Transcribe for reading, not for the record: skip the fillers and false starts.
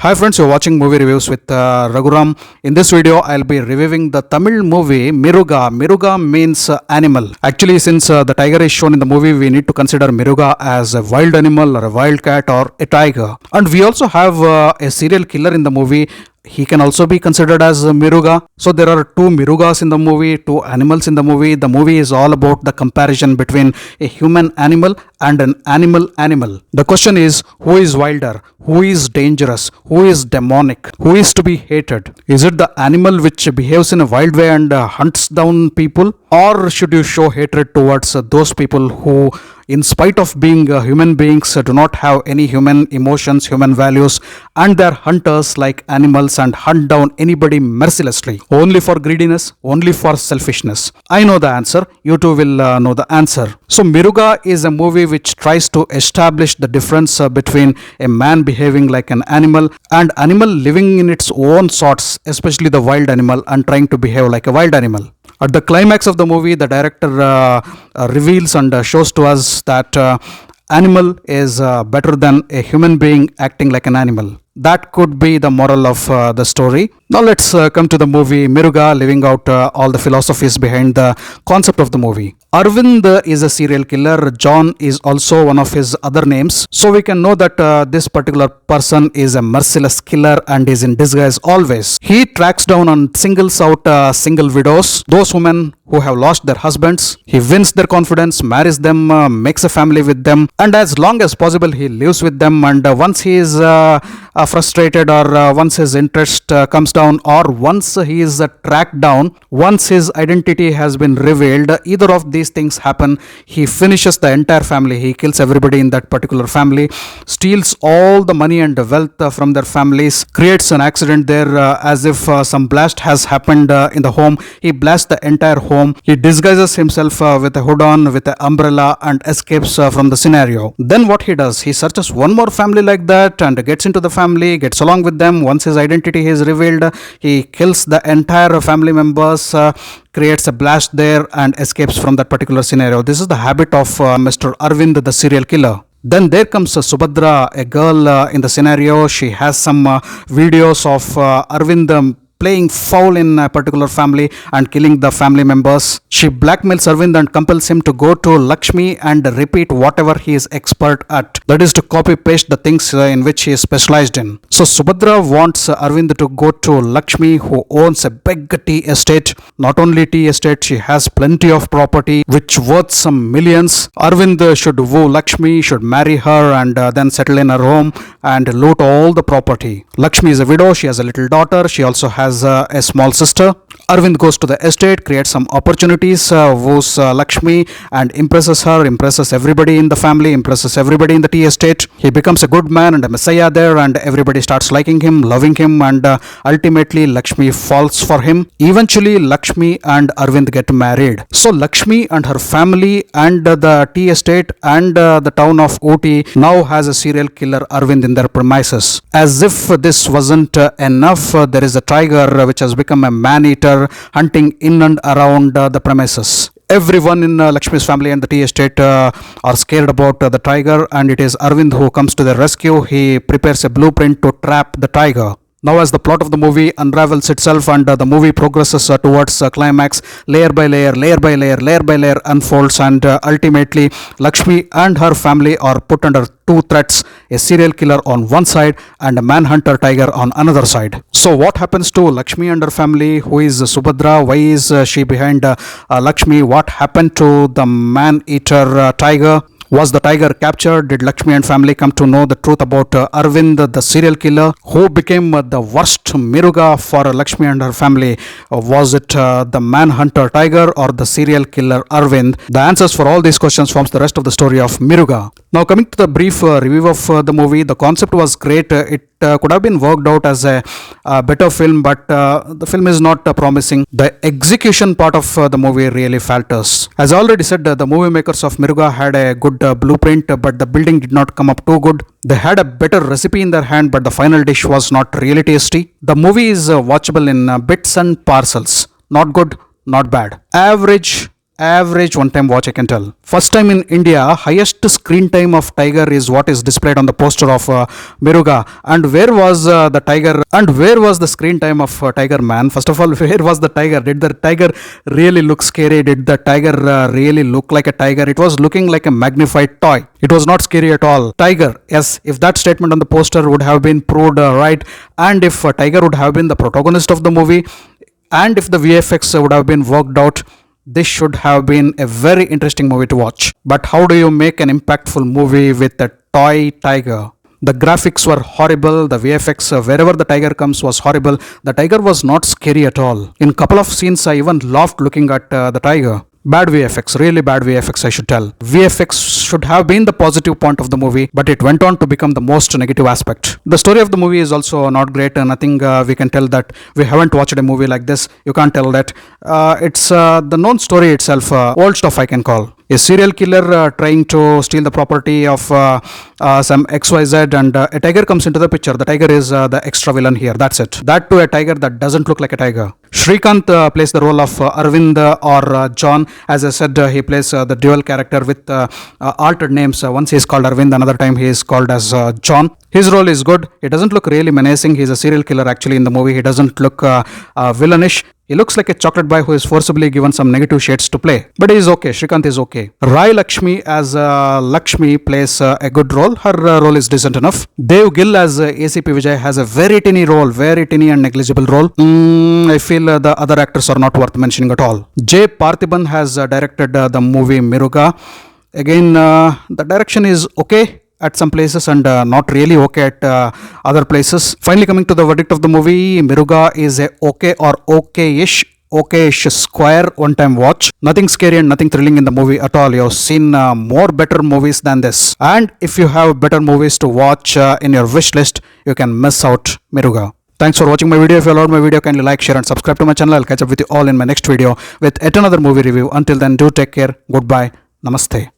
Hi friends, you're watching movie reviews with Raghuram. In this video, I'll be reviewing the Tamil movie Miruga. Miruga means animal. Actually, since the tiger is shown in the movie, we need to consider Miruga as a wild animal or a wild cat or a tiger. And we also have a serial killer in the movie. He can also be considered as a Miruga. So there are two Mirugas in the movie, two animals in the movie. The movie is all about the comparison between a human animal and an animal. The question is, who is wilder? Who is dangerous? Who is demonic? Who is to be hated? Is it the animal which behaves in a wild way and hunts down people? Or should you show hatred towards those people who, in spite of being human beings, do not have any human emotions, human values, and they're hunters like animals and hunt down anybody mercilessly, only for greediness, only for selfishness? I know the answer. You too will know the answer. So Miruga is a movie which tries to establish the difference between a man behaving like an animal and animal living in its own sorts, especially the wild animal, and trying to behave like a wild animal. At the climax of the movie, the director reveals and shows to us that animal is better than a human being acting like an animal. That could be the moral of the story. Now let's come to the movie Miruga, living out all the philosophies behind the concept of the movie. Arvind is a serial killer. John is also one of his other names. So we can know that this particular person is a merciless killer and is in disguise always. He tracks down and singles out single widows, those women who have lost their husbands. He wins their confidence, marries them, makes a family with them, and as long as possible he lives with them. And once he is frustrated, or once his interest comes down, or once he is tracked down, once his identity has been revealed, either of these things happen, he finishes the entire family. He kills everybody in that particular family, steals all the money and wealth from their families, creates an accident there as if some blast has happened in the home. He blasts the entire home. He disguises himself with a hood on, with an umbrella, and escapes from the scenario. Then what he does, he searches one more family like that and gets into the family, gets along with them. Once his identity is revealed, he kills the entire family members, creates a blast there, and escapes from that particular scenario. This is the habit of Mr. Arvind, the serial killer. Then there comes Subhadra, a girl in the scenario. She has some videos of Arvind playing foul in a particular family and killing the family members. She blackmails Arvind and compels him to go to Lakshmi and repeat whatever he is expert at. That is, to copy paste the things in which he is specialized in. So Subhadra wants Arvind to go to Lakshmi, who owns a big tea estate. Not only tea estate, she has plenty of property which worth some millions. Arvind should woo Lakshmi, should marry her, and then settle in her home and loot all the property. Lakshmi is a widow. She has a little daughter. She also has a small sister. Arvind goes to the estate, creates some opportunities, woos Lakshmi and impresses her, impresses everybody in the family, impresses everybody in the tea estate. He becomes a good man and a messiah there, and everybody starts liking him, loving him, and ultimately Lakshmi falls for him. Eventually Lakshmi and Arvind get married. So Lakshmi and her family and the tea estate and the town of Ooty now has a serial killer Arvind in their premises. As if this wasn't enough, there is a tiger which has become a man-eater, hunting in and around the premises. Everyone in Lakshmi's family and the tea estate are scared about the tiger, and it is Arvind who comes to their rescue. He prepares a blueprint to trap the tiger. Now as the plot of the movie unravels itself and the movie progresses towards climax, layer by layer unfolds, and ultimately Lakshmi and her family are put under two threats: a serial killer on one side and a manhunter tiger on another side. So what happens to Lakshmi and her family? Who is Subhadra? Why is she behind Lakshmi? What happened to the man-eater tiger? Was the tiger captured? Did Lakshmi and family come to know the truth about Arvind, the serial killer? Who became the worst Miruga for Lakshmi and her family? Was it the manhunter tiger or the serial killer Arvind? The answers for all these questions forms the rest of the story of Miruga. Now coming to the brief review of the movie, the concept was great. It could have been worked out as a better film, but the film is not promising. The execution part of the movie really falters. As I already said, the movie makers of Miruga had a good blueprint, but the building did not come up too good. They had a better recipe in their hand, but the final dish was not really tasty. The movie is watchable in bits and parcels. Not good, not bad. Average average one-time watch, I can tell. First time in India, highest screen time of Tiger is what is displayed on the poster of Miruga. And where was the Tiger? And where was the screen time of Tiger, man? First of all, where was the Tiger? Did the Tiger really look scary? Did the Tiger really look like a tiger? It was looking like a magnified toy. It was not scary at all. Tiger, yes, if that statement on the poster would have been proved right, and if Tiger would have been the protagonist of the movie, and if the VFX would have been worked out, this should have been a very interesting movie to watch. But how do you make an impactful movie with a toy tiger? The graphics were horrible, the VFX wherever the tiger comes was horrible. The tiger was not scary at all. In couple of scenes I even laughed looking at the tiger. Bad VFX, really bad VFX, I should tell. VFX should have been the positive point of the movie, but it went on to become the most negative aspect. The story of the movie is also not great, and nothing we can tell that we haven't watched a movie like this. You can't tell that. It's the known story itself, old stuff I can call. A serial killer trying to steal the property of some XYZ, and a tiger comes into the picture. The tiger is the extra villain here. That's it. That too, a tiger that doesn't look like a tiger. Shrikant plays the role of Arvind or John. As I said, he plays the dual character with altered names. Once he is called Arvind, another time he is called as John. His role is good. He doesn't look really menacing. He's a serial killer actually in the movie. He doesn't look villainish. He looks like a chocolate boy who is forcibly given some negative shades to play. But he is okay. Shrikant is okay. Rai Lakshmi as Lakshmi plays a good role. Her role is decent enough. Dev Gill as ACP Vijay has a very tiny role. Very tiny and negligible role. I feel the other actors are not worth mentioning at all. J. Parthiban has directed the movie Miruga. Again, the direction is okay at some places and not really okay at other places. Finally, coming to the verdict of the movie, Miruga is a okay or okay-ish square one-time watch. Nothing scary and nothing thrilling in the movie at all. You've seen more better movies than this. And if you have better movies to watch in your wish list, you can miss out Miruga. Thanks for watching my video. If you loved my video, kindly like, share and subscribe to my channel. I'll catch up with you all in my next video with yet another movie review. Until then, do take care. Goodbye. Namaste.